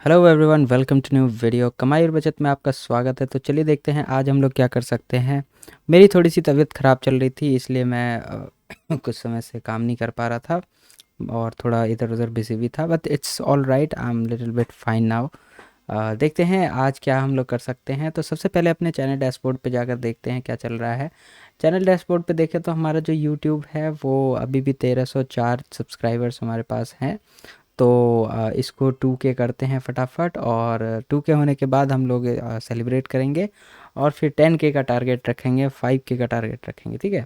Hello everyone, welcome to new video. कमाई और बचत में आपका स्वागत है। तो चलिए देखते हैं आज हम लोग क्या कर सकते हैं। मेरी थोड़ी सी तबीयत ख़राब चल रही थी, इसलिए मैं कुछ समय से काम नहीं कर पा रहा था और थोड़ा इधर उधर बिजी भी था, but it's all right, I am little bit fine now. देखते हैं आज क्या हम लोग कर सकते हैं। तो सबसे पहले अपने चैनल डैशबोर्ड पे जाकर देखते हैं क्या चल रहा है। चैनल डैशबोर्ड पे देखें तो हमारा जो यूट्यूब है वो अभी भी 1304 सब्सक्राइबर्स हमारे पास हैं। तो इसको 2K करते हैं फटाफट, और 2K होने के बाद हम लोग सेलिब्रेट करेंगे और फिर 10K का टारगेट रखेंगे, 5K का टारगेट रखेंगे। ठीक है,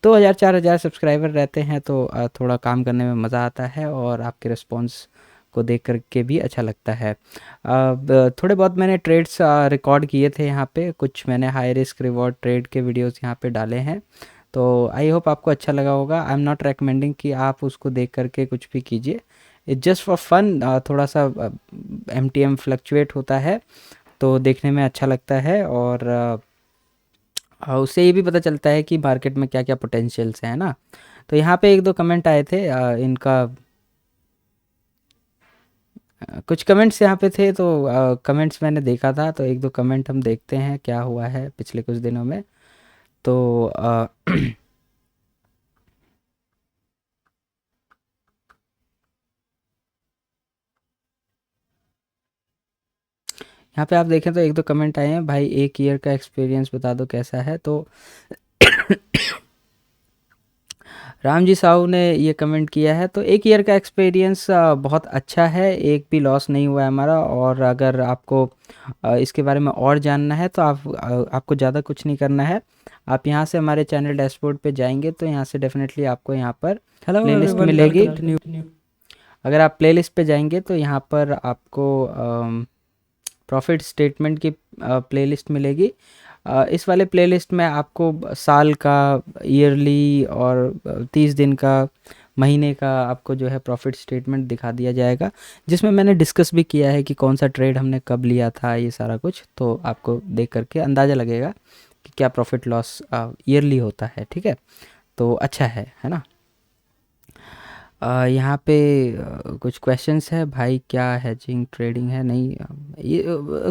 2000 4000 सब्सक्राइबर रहते हैं तो थोड़ा काम करने में मज़ा आता है और आपके रिस्पॉन्स को देख कर के भी अच्छा लगता है। थोड़े बहुत मैंने ट्रेड्स रिकॉर्ड किए थे यहाँ पे, कुछ मैंने हाई रिस्क रिवॉर्ड ट्रेड के वीडियोस यहाँ पे डाले हैं। तो आई होप आपको अच्छा लगा होगा। आई एम नॉट रिकमेंडिंग कि आप उसको देख करके कुछ भी कीजिए, इट्स जस्ट फॉर फन। थोड़ा सा MTM फ्लक्चुएट होता है तो देखने में अच्छा लगता है, और उससे ये भी पता चलता है कि मार्केट में क्या क्या पोटेंशियल्स हैं ना। तो यहाँ पे एक दो कमेंट आए थे, इनका कुछ कमेंट्स यहाँ पे थे, तो कमेंट्स मैंने देखा था, तो एक दो कमेंट हम देखते हैं क्या हुआ है पिछले कुछ दिनों में। तो यहाँ पे आप देखें तो एक दो कमेंट आए हैं, भाई 1 ईयर का एक्सपीरियंस बता दो कैसा है। तो राम जी साहू ने ये कमेंट किया है। तो 1 ईयर का एक्सपीरियंस बहुत अच्छा है, एक भी लॉस नहीं हुआ है हमारा। और अगर आपको इसके बारे में और जानना है तो आपको ज़्यादा कुछ नहीं करना है। आप यहाँ से हमारे चैनल डैशबोर्ड पे जाएंगे तो यहाँ से डेफिनेटली आपको यहाँ पर हेलो प्लेलिस्ट एवरीवन, मिलेगी। Welcome to new. अगर आप प्लेलिस्ट पे जाएंगे तो यहाँ पर आपको प्रॉफिट स्टेटमेंट की प्लेलिस्ट मिलेगी। इस वाले प्लेलिस्ट में आपको साल का, ईयरली और 30 दिन का, महीने का आपको जो है प्रॉफिट स्टेटमेंट दिखा दिया जाएगा, जिसमें मैंने डिस्कस भी किया है कि कौन सा ट्रेड हमने कब लिया था, ये सारा कुछ। तो आपको देख करके अंदाज़ा लगेगा कि क्या प्रॉफिट लॉस ईयरली होता है। ठीक है, तो अच्छा है ना। यहाँ पे कुछ क्वेश्चंस है, भाई क्या हैचिंग ट्रेडिंग है नहीं। ये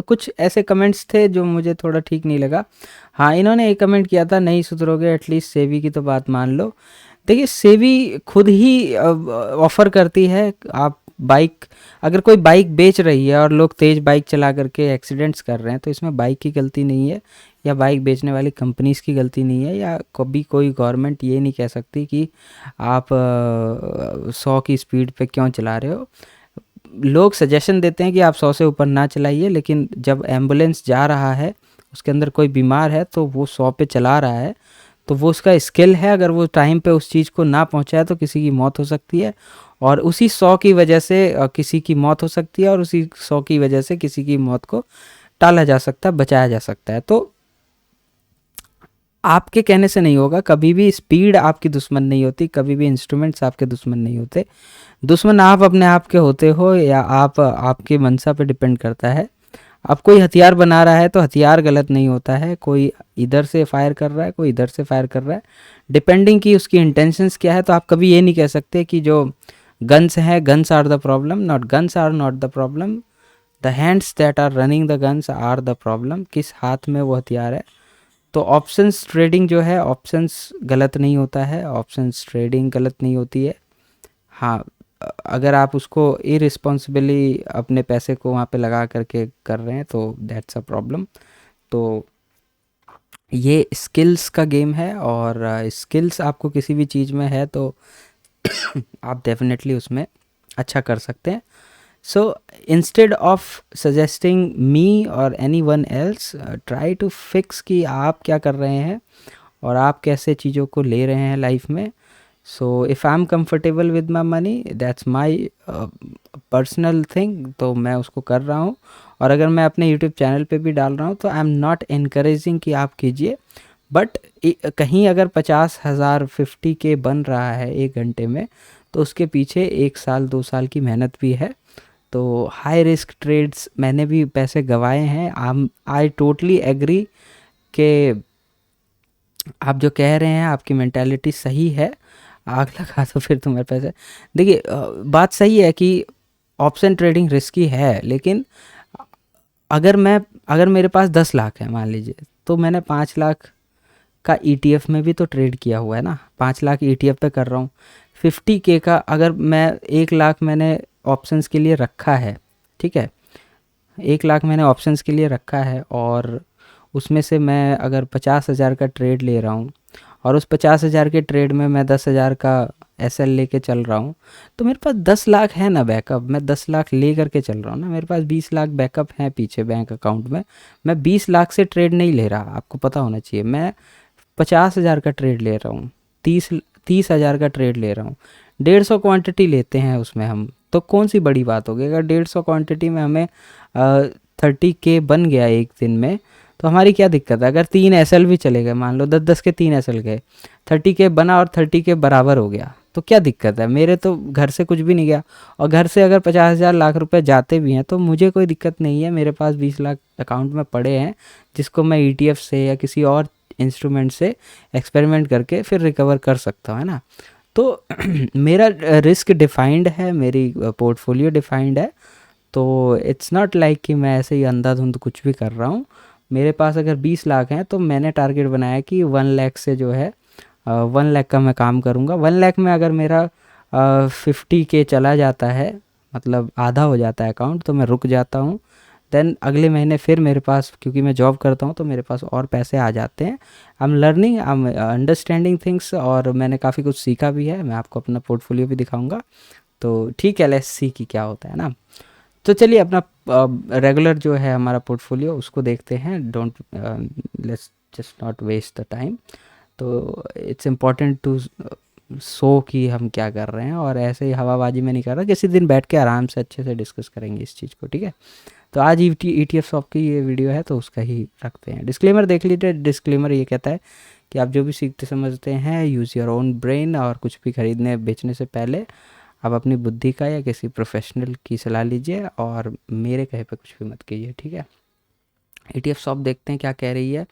कुछ ऐसे कमेंट्स थे जो मुझे थोड़ा ठीक नहीं लगा। हाँ, इन्होंने एक कमेंट किया था, नहीं सुधरोगे एटलीस्ट सेबी की तो बात मान लो। देखिए, सेबी खुद ही ऑफ़र करती है। आप बाइक, अगर कोई बाइक बेच रही है और लोग तेज़ बाइक चला करके एक्सीडेंट्स कर रहे हैं तो इसमें बाइक की गलती नहीं है, या बाइक बेचने वाली कंपनीज़ की गलती नहीं है, या कभी कोई गवर्नमेंट ये नहीं कह सकती कि आप 100 की स्पीड पे क्यों चला रहे हो। लोग सजेशन देते हैं कि आप 100 से ऊपर ना चलाइए, लेकिन जब एम्बुलेंस जा रहा है, उसके अंदर कोई बीमार है, तो वो 100 पे चला रहा है, तो वो उसका स्किल है। अगर वो टाइम पे उस चीज़ को ना पहुंचाए तो किसी की मौत हो सकती है, और उसी 100 की वजह से किसी की मौत हो सकती है, और उसी 100 की वजह से किसी की मौत को टाला जा सकता है, बचाया जा सकता है। तो आपके कहने से नहीं होगा, कभी भी स्पीड आपकी दुश्मन नहीं होती, कभी भी इंस्ट्रूमेंट्स आपके दुश्मन नहीं होते। दुश्मन आप अपने आप के होते हो, या आप आपकी मंशा पे डिपेंड करता है। अब कोई हथियार बना रहा है तो हथियार गलत नहीं होता है, कोई इधर से फायर कर रहा है, कोई इधर से फायर कर रहा है, डिपेंडिंग कि उसकी इंटेंशंस क्या है। तो आप कभी ये नहीं कह सकते कि जो गन्स हैं, guns are the problem, not guns are not the problem, the hands that are running the guns are the problem. किस हाथ में वो हथियार है। तो ऑप्शंस ट्रेडिंग जो है, ऑप्शंस गलत नहीं होता है, ऑप्शंस ट्रेडिंग गलत नहीं होती है। हाँ, अगर आप उसको इरिस्पॉन्सिबली अपने पैसे को वहाँ पे लगा करके कर रहे हैं तो दैट्स अ प्रॉब्लम। तो ये स्किल्स का गेम है, और स्किल्स आपको किसी भी चीज़ में है तो आप डेफिनेटली उसमें अच्छा कर सकते हैं। So instead of suggesting me और anyone else, try to fix कि आप क्या कर रहे हैं और आप कैसे चीज़ों को ले रहे हैं लाइफ में। So if I am comfortable with my money, that's my personal thing, तो मैं उसको कर रहा हूँ। और अगर मैं अपने यूट्यूब चैनल पे भी डाल रहा हूँ तो आई एम नॉट इनकरेजिंग कि आप कीजिए, बट कहीं अगर 50,000 50K बन रहा है 1 घंटे में, तो उसके पीछे 1 साल 2 साल की मेहनत भी है। तो हाई रिस्क ट्रेड्स मैंने भी पैसे गंवाए हैं। आई टोटली एग्री कि आप जो कह रहे हैं आपकी मेंटालिटी सही है। आग लगा तो फिर तुम्हारे पैसे, देखिए बात सही है कि ऑप्शन ट्रेडिंग रिस्की है, लेकिन अगर मेरे पास 10 लाख है मान लीजिए, तो मैंने 5 लाख का ईटीएफ में भी तो ट्रेड किया हुआ है ना, 5 लाख ईटीएफ पे कर रहा हूँ। 50K का अगर मैं 1 लाख मैंने ऑप्शंस के लिए रखा है, ठीक है, 1 लाख मैंने ऑप्शंस के लिए रखा है, और उसमें से मैं अगर 50,000 का ट्रेड ले रहा हूँ, और उस 50,000 के ट्रेड में मैं 10,000 का एसएल लेके चल रहा हूँ, तो मेरे पास 10 लाख है ना बैकअप। मैं 10 लाख ले करके चल रहा हूँ ना, मेरे पास 20 लाख बैकअप हैं पीछे बैंक अकाउंट में। मैं 20 लाख से ट्रेड नहीं ले रहा, आपको पता होना चाहिए। मैं 50,000 का ट्रेड ले रहा हूँ, 30,000 का ट्रेड ले रहा हूँ। 150 क्वांटिटी लेते हैं उसमें हम, तो कौन सी बड़ी बात होगी। अगर 150 क्वांटिटी में हमें 30K बन गया एक दिन में, तो हमारी क्या दिक्कत है। अगर 3 एसएल भी चले गए, मान लो 10-10 के 3 एसएल गए, 30K बना और 30K बराबर हो गया, तो क्या दिक्कत है। मेरे तो घर से कुछ भी नहीं गया, और घर से अगर 50,000 लाख रुपए जाते भी हैं तो मुझे कोई दिक्कत नहीं है। मेरे पास 20 लाख अकाउंट में पड़े हैं, जिसको मैं ईटीएफ से या किसी और इंस्ट्रूमेंट से एक्सपेरिमेंट करके फिर रिकवर कर सकता हूँ, है ना। तो मेरा रिस्क डिफाइंड है, मेरी पोर्टफोलियो डिफाइंड है। तो इट्स नॉट लाइक कि मैं ऐसे ही अंधाधुंध कुछ भी कर रहा हूँ। मेरे पास अगर 20 लाख हैं, तो मैंने टारगेट बनाया कि 1 लाख से जो है 1 लाख का मैं काम करूँगा। 1 लाख में अगर मेरा 50K चला जाता है, मतलब आधा हो जाता है अकाउंट, तो मैं रुक जाता हूँ। देन अगले महीने फिर मेरे पास, क्योंकि मैं जॉब करता हूँ, तो मेरे पास और पैसे आ जाते हैं। I am learning, I am understanding things, और मैंने काफ़ी कुछ सीखा भी है। मैं आपको अपना पोर्टफोलियो भी दिखाऊंगा। तो ठीक है, लेट्स सी कि क्या होता है ना। तो चलिए अपना रेगुलर जो है हमारा पोर्टफोलियो, उसको देखते हैं। Don't let's just not waste the time. तो इट्स इम्पॉर्टेंट टू शो कि हम क्या कर रहे हैं, और ऐसे ही हवाबाजी में नहीं कर रहा। किसी दिन बैठ के आराम से अच्छे से डिस्कस करेंगे इस चीज़ को, ठीक है। तो आज ETF शॉप की ये वीडियो है, तो उसका ही रखते हैं। डिस्क्लेमर देख लीजिए। डिस्क्लेमर ये कहता है कि आप जो भी सीखते समझते हैं, यूज़ योर ओन ब्रेन, और कुछ भी खरीदने बेचने से पहले आप अपनी बुद्धि का या किसी प्रोफेशनल की सलाह लीजिए, और मेरे कहे पे कुछ भी मत कीजिए, ठीक है। ETF शॉप देखते हैं क्या कह रही है।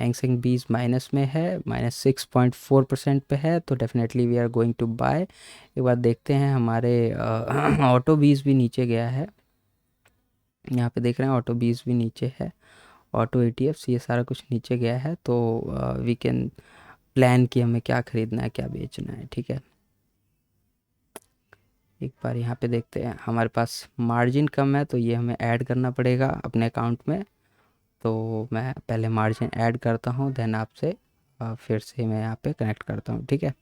हैंग सेंग बीज माइनस में है, -6.4% पे है, तो definitely we are going to buy. एक बार देखते हैं हमारे ऑटो बीज भी नीचे गया है। यहाँ पे देख रहे हैं ऑटो बीज भी नीचे है, ऑटो ETFs ये सारा कुछ नीचे गया है। तो वी कैन प्लान कि हमें क्या खरीदना है, क्या बेचना है, ठीक है। एक बार यहाँ पे देखते हैं, हमारे पास मार्जिन कम है, तो ये हमें ऐड करना पड़ेगा अपने अकाउंट में। तो मैं पहले मार्जिन ऐड करता हूँ, देन आपसे फिर से मैं यहाँ पे कनेक्ट करता हूँ, ठीक है।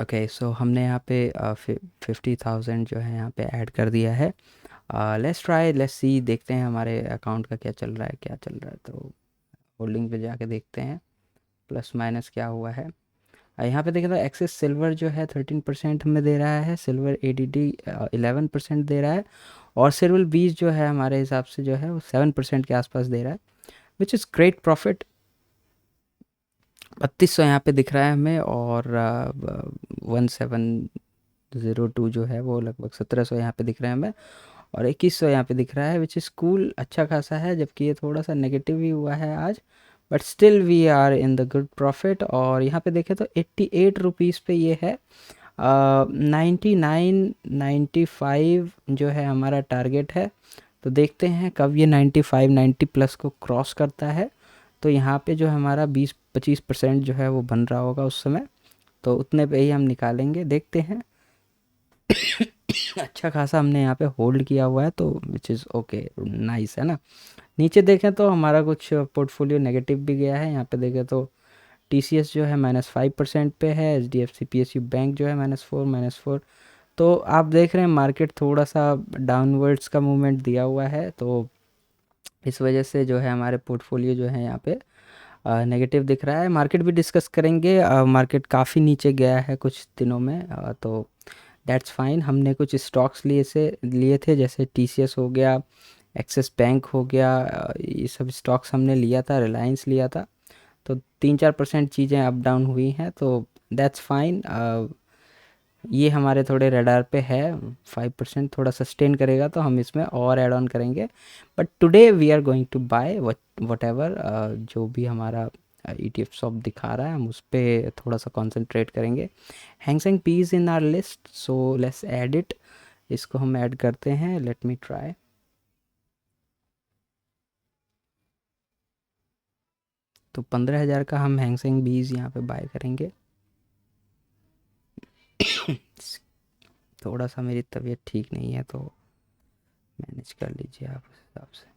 ओके, सो हमने यहाँ पे 50,000 जो है यहाँ पे ऐड कर दिया है। लेट्स ट्राई, लेट्स सी, देखते हैं हमारे अकाउंट का क्या चल रहा है, क्या चल रहा है। तो होल्डिंग पे जाके देखते हैं प्लस माइनस क्या हुआ है। यहाँ पे देखें तो एक्सेस सिल्वर जो है 13% हमें दे रहा है, सिल्वर ADD 11% दे रहा है, और सिल्वर बीज जो है हमारे हिसाब से जो है वो 7% के आसपास दे रहा है, विच इज़ ग्रेट प्रॉफिट। 3200 यहाँ पे दिख रहा है हमें, और 1702 जो है वो लगभग 1700 यहाँ पे दिख रहा है हमें, और 2100 यहाँ पे दिख रहा है, विच इज़ कूल, अच्छा खासा है। जबकि ये थोड़ा सा नेगेटिव ही हुआ है आज, but still we are in the good profit. और यहाँ पे देखें तो 88 रुपीज़ पे ये है। 99-95 जो है हमारा टारगेट है। तो देखते हैं कब ये 90 प्लस को क्रॉस करता है। तो यहाँ पे जो हमारा 20-25% जो है वो बन रहा होगा उस समय, तो उतने पे ही हम निकालेंगे, देखते हैं। अच्छा खासा हमने यहाँ पे होल्ड किया हुआ है, तो विच इज़ ओके, नाइस है ना। नीचे देखें तो हमारा कुछ पोर्टफोलियो नेगेटिव भी गया है। यहाँ पे देखें तो TCS जो है -5% पे है, HDFC PSU बैंक जो है -4। तो आप देख रहे हैं मार्केट थोड़ा सा डाउनवर्ड्स का मूवमेंट दिया हुआ है, तो इस वजह से जो है हमारे पोर्टफोलियो जो है यहाँ पे नेगेटिव दिख रहा है। मार्केट भी डिस्कस करेंगे। मार्केट काफ़ी नीचे गया है कुछ दिनों में, तो दैट्स फाइन। हमने कुछ स्टॉक्स लिए थे, जैसे TCS हो गया, एक्सिस बैंक हो गया, ये सब स्टॉक्स हमने लिया था, रिलायंस लिया था। तो 3-4% चीज़ें अप डाउन हुई हैं, तो दैट्स फाइन। ये हमारे थोड़े रडार पे है। 5% थोड़ा सस्टेन करेगा तो हम इसमें और ऐड ऑन करेंगे, but today we are going to buy whatever जो भी हमारा ETF शॉप दिखा रहा है, हम उस पर थोड़ा सा कॉन्सेंट्रेट करेंगे। Hang Seng P is in our list, so let's add it. इसको हम ऐड करते हैं, लेट मी ट्राई। तो 15,000 का हम हैंग सेंग बीज यहाँ पे बाय करेंगे। थोड़ा सा मेरी तबीयत ठीक नहीं है, तो मैनेज कर लीजिए आप उस हिसाब से।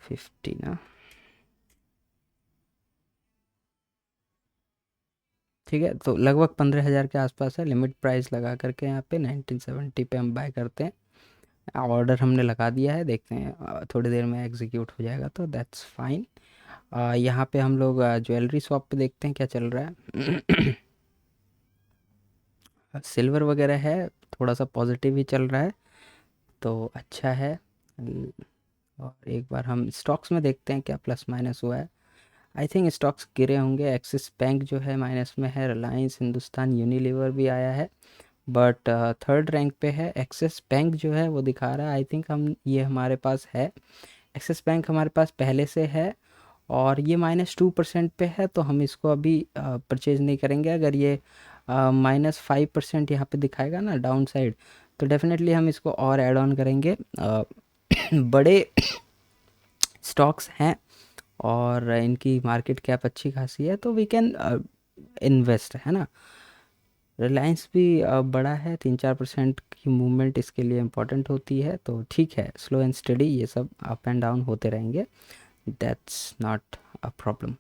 50 ना, ठीक है। तो लगभग 15,000 के आसपास है। लिमिट प्राइस लगा करके यहाँ पे 1970 पे हम बाय करते हैं। ऑर्डर हमने लगा दिया है, देखते हैं थोड़ी देर में एग्जीक्यूट हो जाएगा, तो दैट्स फाइन। यहाँ पे हम लोग ज्वेलरी शॉप पे देखते हैं क्या चल रहा है। सिल्वर वगैरह है, थोड़ा सा पॉजिटिव ही चल रहा है, तो अच्छा है। और एक बार हम स्टॉक्स में देखते हैं क्या प्लस माइनस हुआ है। आई थिंक स्टॉक्स गिरे होंगे। एक्सिस बैंक जो है माइनस में है, रिलायंस, हिंदुस्तान यूनिलीवर भी आया है, बट थर्ड रैंक पे है। एक्सिस बैंक जो है वो दिखा रहा है, आई थिंक हम ये हमारे पास है, एक्सिस बैंक हमारे पास पहले से है, और ये -2% पे है, तो हम इसको अभी परचेज़ नहीं करेंगे। अगर ये -5% यहाँ पे दिखाएगा ना डाउन साइड, तो डेफिनेटली हम इसको और ऐड ऑन करेंगे। बड़े स्टॉक्स हैं और इनकी मार्केट कैप अच्छी खासी है, तो वी कैन इन्वेस्ट, है ना। रिलायंस भी बड़ा है, 3-4% की मूवमेंट इसके लिए इम्पोर्टेंट होती है, तो ठीक है, स्लो एंड स्टडी ये सब अप एंड डाउन होते रहेंगे, दैट्स नॉट अ प्रॉब्लम।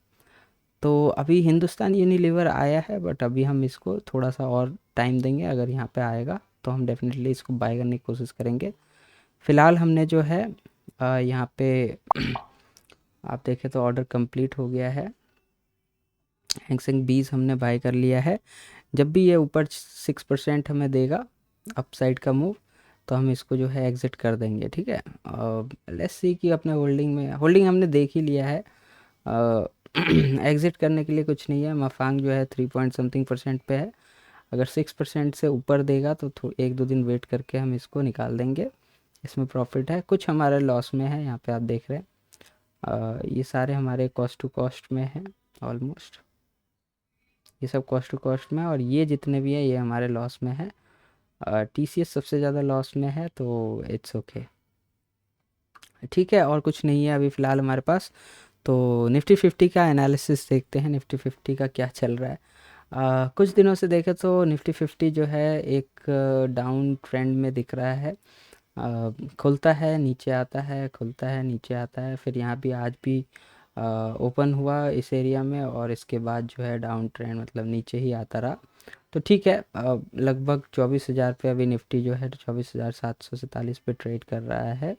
तो अभी हिंदुस्तान यूनिलीवर आया है, बट अभी हम इसको थोड़ा सा और टाइम देंगे। अगर यहाँ पे आएगा तो हम डेफिनेटली इसको बाय करने की कोशिश करेंगे। फ़िलहाल हमने जो है यहाँ पे आप देखें तो ऑर्डर कंप्लीट हो गया है। हैंगसेंग 20 हमने बाय कर लिया है। जब भी ये ऊपर 6% हमें देगा अपसाइड का मूव, तो हम इसको जो है एग्ज़िट कर देंगे, ठीक है। लेट्स सी कि अपने होल्डिंग हमने देख ही लिया है। एग्ज़िट करने के लिए कुछ नहीं है। मफांग जो है 3 पॉइंट समथिंग परसेंट पे है। अगर 6% से ऊपर देगा तो 1-2 दिन वेट करके हम इसको निकाल देंगे। इसमें प्रॉफिट है, कुछ हमारे लॉस में है, यहाँ पे आप देख रहे हैं। ये सारे हमारे कॉस्ट टू कॉस्ट में है ऑलमोस्ट, ये सब कॉस्ट टू कॉस्ट में है, और ये जितने भी हैं ये हमारे लॉस में है। TCS सबसे ज़्यादा लॉस में है, तो इट्स ओके, ठीक है। और कुछ नहीं है अभी फ़िलहाल हमारे पास। तो निफ्टी 50 का एनालिसिस देखते हैं, निफ्टी 50 का क्या चल रहा है। कुछ दिनों से देखें तो निफ्टी 50 जो है एक डाउन ट्रेंड में दिख रहा है। खुलता है, नीचे आता है, खुलता है, नीचे आता है, फिर यहाँ भी आज भी ओपन हुआ इस एरिया में, और इसके बाद जो है डाउन ट्रेंड, मतलब नीचे ही आता रहा। तो ठीक है, लगभग 24,000 पे अभी निफ्टी जो है 24,747 पे ट्रेड कर रहा है।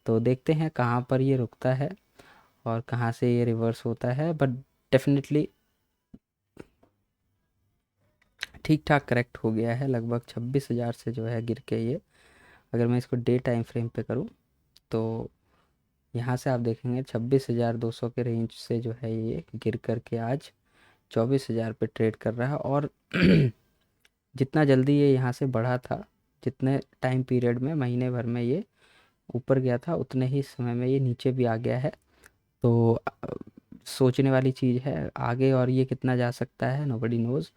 तो देखते हैं कहाँ पर ये रुकता है और कहाँ से ये रिवर्स होता है, बट डेफिनेटली ठीक ठाक करेक्ट हो गया है। लगभग 26,000 से जो है गिर के ये, अगर मैं इसको डे टाइम फ्रेम पे करूँ, तो यहाँ से आप देखेंगे 26,200 के रेंज से जो है ये गिर कर के आज 24,000 पे ट्रेड कर रहा है। और जितना जल्दी ये यहाँ से बढ़ा था, जितने टाइम पीरियड में, महीने भर में ये ऊपर गया था, उतने ही समय में ये नीचे भी आ गया है। तो सोचने वाली चीज़ है आगे, और ये कितना जा सकता है, नोबडी नोज़।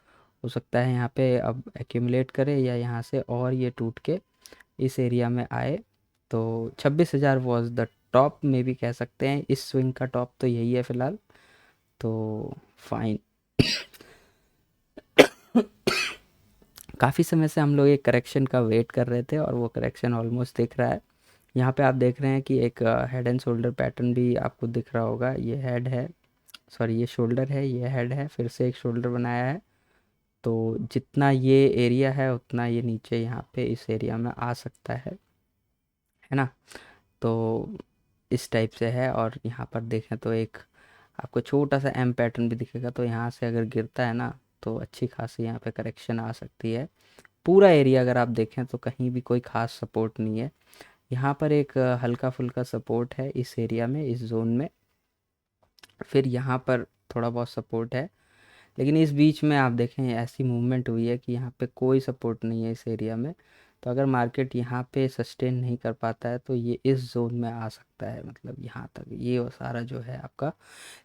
हो सकता है यहाँ पे अब एक्यूमुलेट करे, या यहाँ से और ये टूट के इस एरिया में आए। तो 26,000 वॉज द टॉप में भी कह सकते हैं, इस स्विंग का टॉप तो यही है फ़िलहाल, तो फाइन। काफ़ी समय से हम लोग एक करेक्शन का वेट कर रहे थे, और वो करेक्शन ऑलमोस्ट दिख रहा है। यहाँ पे आप देख रहे हैं कि एक हेड एंड शोल्डर पैटर्न भी आपको दिख रहा होगा। ये हेड है, सॉरी ये शोल्डर है, ये हेड है, फिर से एक शोल्डर बनाया है। तो जितना ये एरिया है उतना ये नीचे यहाँ पे इस एरिया में आ सकता है ना। तो इस टाइप से है, और यहाँ पर देखें तो एक आपको छोटा सा एम पैटर्न भी दिखेगा। तो यहाँ से अगर गिरता है ना, तो अच्छी खासी यहाँ पे करेक्शन आ सकती है। पूरा एरिया अगर आप देखें तो कहीं भी कोई ख़ास सपोर्ट नहीं है। यहाँ पर एक हल्का फुल्का सपोर्ट है इस एरिया में, इस जोन में, फिर यहाँ पर थोड़ा बहुत सपोर्ट है। लेकिन इस बीच में आप देखें ऐसी मूवमेंट हुई है कि यहाँ पे कोई सपोर्ट नहीं है इस एरिया में। तो अगर मार्केट यहाँ पे सस्टेन नहीं कर पाता है तो ये इस जोन में आ सकता है, मतलब यहाँ तक ये वो सारा जो है आपका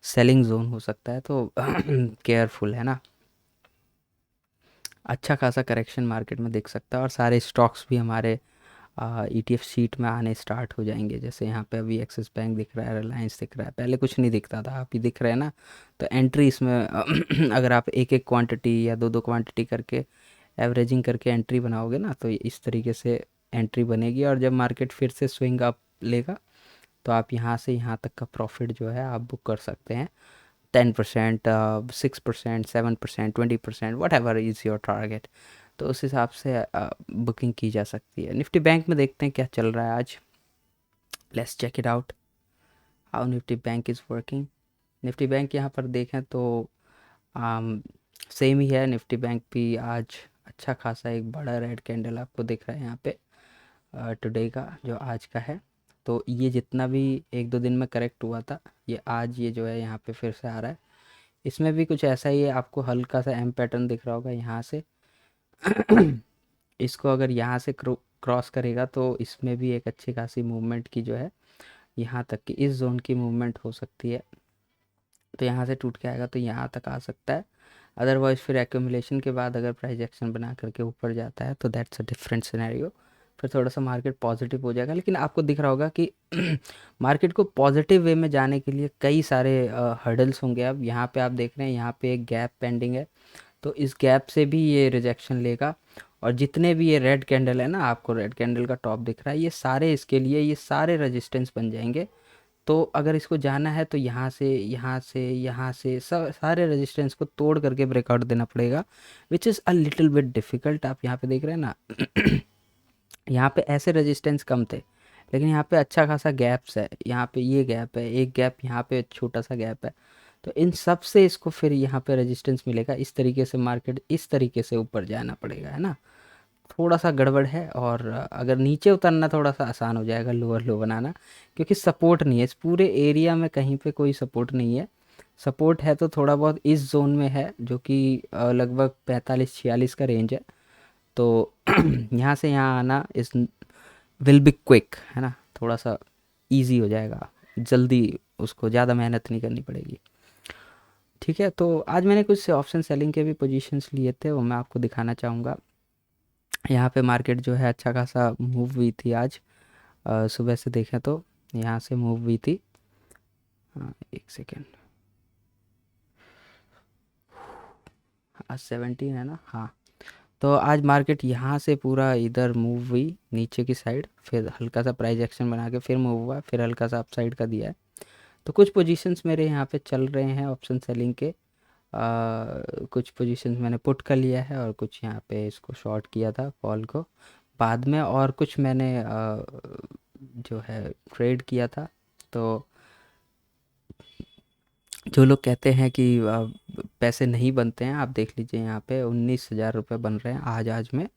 सेलिंग जोन हो सकता है, तो केयरफुल है ना। अच्छा खासा करेक्शन मार्केट में दिख सकता है और सारे स्टॉक्स भी हमारे ईटीएफ शीट में आने स्टार्ट हो जाएंगे। जैसे यहाँ पे अभी एक्सिस बैंक दिख रहा है, रिलायंस दिख रहा है, पहले कुछ नहीं दिखता था, अभी दिख रहा है ना। तो एंट्री इसमें अगर आप एक एक क्वांटिटी या दो दो क्वांटिटी करके एवरेजिंग करके एंट्री बनाओगे ना, तो इस तरीके से एंट्री बनेगी। और जब मार्केट फिर से स्विंग अप लेगा तो आप यहाँ से यहाँ तक का प्रॉफिट जो है आप बुक कर सकते हैं। 10%, 6%, 7%, 20%, what ever is your target. तो उस हिसाब से बुकिंग की जा सकती है। निफ्टी बैंक में देखते हैं क्या चल रहा है आज। Let's check it out how Nifty bank is working. Nifty bank यहाँ पर देखें तो सेम ही है। निफ्टी बैंक भी आज अच्छा खासा एक बड़ा रेड कैंडल आपको दिख रहा है यहाँ पे टुडे का, जो आज का है। तो ये जितना भी एक दो दिन में करेक्ट हुआ था, ये आज ये जो है यहाँ पे फिर से आ रहा है। इसमें भी कुछ ऐसा ही है, आपको हल्का सा एम पैटर्न दिख रहा होगा यहाँ से। इसको अगर यहाँ से क्रॉस करेगा तो इसमें भी एक अच्छी खासी मूवमेंट की जो है यहाँ तक की इस जोन की मूवमेंट हो सकती है। तो यहाँ से टूट के आएगा तो यहाँ तक आ सकता है। अदरवाइज़ फिर एक्यूमुलेशन के बाद अगर प्राइस एक्शन बना करके ऊपर जाता है तो दैट्स अ डिफरेंट सिनेरियो, फिर थोड़ा सा मार्केट पॉजिटिव हो जाएगा। लेकिन आपको दिख रहा होगा कि मार्केट को पॉजिटिव वे में जाने के लिए कई सारे हर्डल्स होंगे। अब यहाँ पे आप देख रहे हैं यहाँ पे एक गैप पेंडिंग है, तो इस गैप से भी ये रिजेक्शन लेगा। और जितने भी ये रेड कैंडल है ना, आपको रेड कैंडल का टॉप दिख रहा है, ये सारे इसके लिए ये सारे रेजिस्टेंस बन जाएंगे। तो अगर इसको जाना है तो यहाँ से यहाँ से यहाँ से सब सारे रेजिस्टेंस को तोड़ करके ब्रेकआउट देना पड़ेगा, which is a little bit difficult. आप यहाँ पे देख रहे हैं ना यहाँ पे ऐसे रेजिस्टेंस कम थे, लेकिन यहाँ पे अच्छा खासा गैप्स है। यहाँ पे ये गैप है, एक गैप यहाँ पे छोटा सा गैप है। तो इन सब से इसको फिर यहाँ पे रेजिस्टेंस मिलेगा। इस तरीके से मार्केट इस तरीके से ऊपर जाना पड़ेगा, है ना। थोड़ा सा गड़बड़ है। और अगर नीचे उतरना थोड़ा सा आसान हो जाएगा, लोअर लो बनाना, क्योंकि सपोर्ट नहीं है इस पूरे एरिया में, कहीं पे कोई सपोर्ट नहीं है। सपोर्ट है तो थोड़ा बहुत इस जोन में है, जो कि लगभग 45-46 का रेंज है। तो यहाँ से यहाँ आना इस विल बी क्विक, है ना, थोड़ा सा इजी हो जाएगा, जल्दी, उसको ज़्यादा मेहनत नहीं करनी पड़ेगी। ठीक है, तो आज मैंने कुछ ऑप्शन सेलिंग के भी पोजीशंस लिए थे, वो मैं आपको दिखाना चाहूँगा। यहाँ पे मार्केट जो है अच्छा खासा मूव हुई थी आज। सुबह से देखें तो यहाँ से मूव हुई थी। एक सेकेंड, आज 17 है ना, हाँ। तो आज मार्केट यहाँ से पूरा इधर मूव हुई नीचे की साइड, फिर हल्का सा प्राइस एक्शन बना के फिर मूव हुआ, फिर हल्का सा अप साइड का दिया है। तो कुछ पोजीशंस मेरे यहाँ पे चल रहे हैं ऑप्शन सेलिंग के। कुछ पोजीशंस मैंने पुट कर लिया है और कुछ यहाँ पे इसको शॉर्ट किया था कॉल को बाद में, और कुछ मैंने जो है ट्रेड किया था। तो जो लोग कहते हैं कि पैसे नहीं बनते हैं, आप देख लीजिए यहाँ पे 19,000 रुपये बन रहे हैं आज में।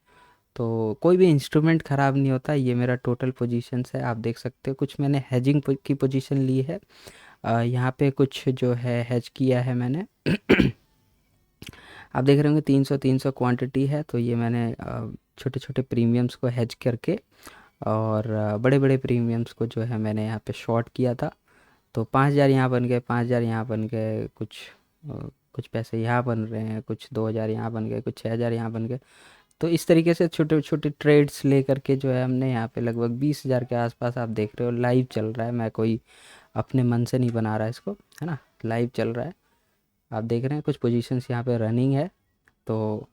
तो कोई भी इंस्ट्रूमेंट ख़राब नहीं होता। ये मेरा टोटल पोजीशंस है, आप देख सकते हो। कुछ मैंने हेजिंग की पोजीशन ली है, यहाँ पे कुछ जो है हेज किया है मैंने। आप देख रहे होंगे 300 क्वांटिटी है, तो ये मैंने छोटे छोटे प्रीमियम्स को हेज करके और बड़े बड़े प्रीमियम्स को जो है मैंने यहाँ पे शॉर्ट किया था। तो 5,000 यहाँ बन गए, 5,000 यहाँ बन गए, कुछ पैसे यहाँ बन रहे हैं, कुछ 2,000 यहाँ बन गए, कुछ 6,000 यहाँ बन गए। तो इस तरीके से छोटे छोटे ट्रेड्स ले करके जो है हमने यहाँ पे लगभग 20,000 के आसपास, आप देख रहे हो लाइव चल रहा है। मैं कोई अपने मन से नहीं बना रहा इसको, है ना, लाइव चल रहा है। आप देख रहे हैं कुछ पोजीशंस यहाँ पे रनिंग है। तो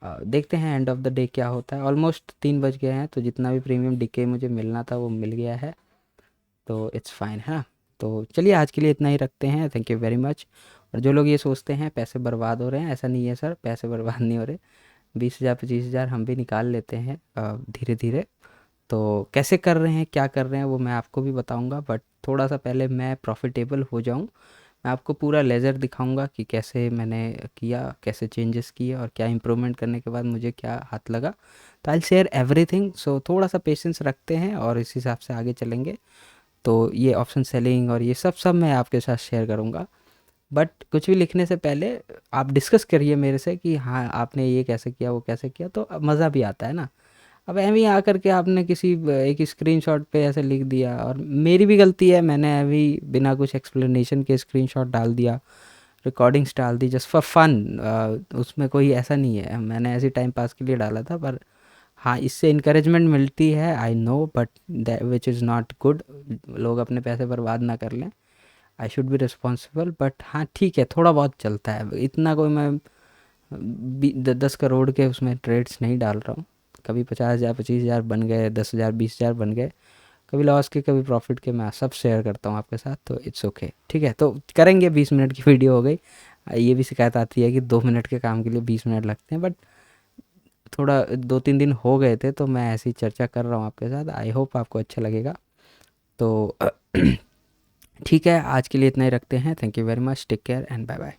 देखते हैं एंड ऑफ द डे क्या होता है। ऑलमोस्ट 3 बज गए हैं, तो जितना भी प्रीमियम डीके मुझे मिलना था वो मिल गया है, तो इट्स फाइन, है ना। तो चलिए आज के लिए इतना ही रखते हैं। Thank you very much. और जो लोग ये सोचते हैं पैसे बर्बाद हो रहे हैं, ऐसा नहीं है सर, पैसे बर्बाद नहीं हो रहे। 20,000 25,000 हम भी निकाल लेते हैं धीरे धीरे। तो कैसे कर रहे हैं, क्या कर रहे हैं, वो मैं आपको भी बताऊंगा, बट थोड़ा सा पहले मैं प्रॉफिटेबल हो जाऊं। मैं आपको पूरा लेज़र दिखाऊंगा कि कैसे मैंने किया, कैसे चेंजेस किए और क्या इम्प्रूवमेंट करने के बाद मुझे क्या हाथ लगा। तो आई शेयर एवरीथिंग। सो थोड़ा सा पेशेंस रखते हैं और इस हिसाब से आगे चलेंगे। तो ये ऑप्शन सेलिंग और ये सब मैं आपके साथ शेयर करूँगा। बट कुछ भी लिखने से पहले आप डिस्कस करिए मेरे से कि हाँ आपने ये कैसे किया, वो कैसे किया, तो मज़ा भी आता है ना। अब ऐਵੇਂ ही आकर के आपने किसी एक स्क्रीनशॉट पे ऐसे लिख दिया, और मेरी भी गलती है, मैंने अभी बिना कुछ एक्सप्लेनेशन के स्क्रीनशॉट डाल दिया, रिकॉर्डिंग्स डाल दी जस्ट फॉर फन। उसमें कोई ऐसा नहीं है, मैंने ऐसे टाइम पास के लिए डाला था। पर हाँ, इससे इंकरेजमेंट मिलती है, I know, but that which is not good. लोग अपने पैसे बर्बाद ना कर लें, I should be responsible. But हाँ ठीक है, थोड़ा बहुत चलता है, इतना कोई मैं 10 करोड़ के उसमें ट्रेड्स नहीं डाल रहा हूँ। कभी 50,000 25,000 बन गए, 10,000 20,000 बन गए, कभी लॉस के कभी प्रॉफिट के, मैं सब शेयर करता हूँ आपके साथ, तो इट्स ओके। ठीक है, तो करेंगे। 20 मिनट की वीडियो हो गई। ये भी शिकायत आती है कि 2 मिनट के काम के लिए 20 मिनट लगते हैं, बट थोड़ा 2-3 दिन हो गए थे, तो मैं ऐसी चर्चा कर रहा हूँ आपके साथ। आई होप आपको अच्छा लगेगा। तो ठीक है, आज के लिए इतना ही रखते हैं। Thank you very much, take care and bye bye.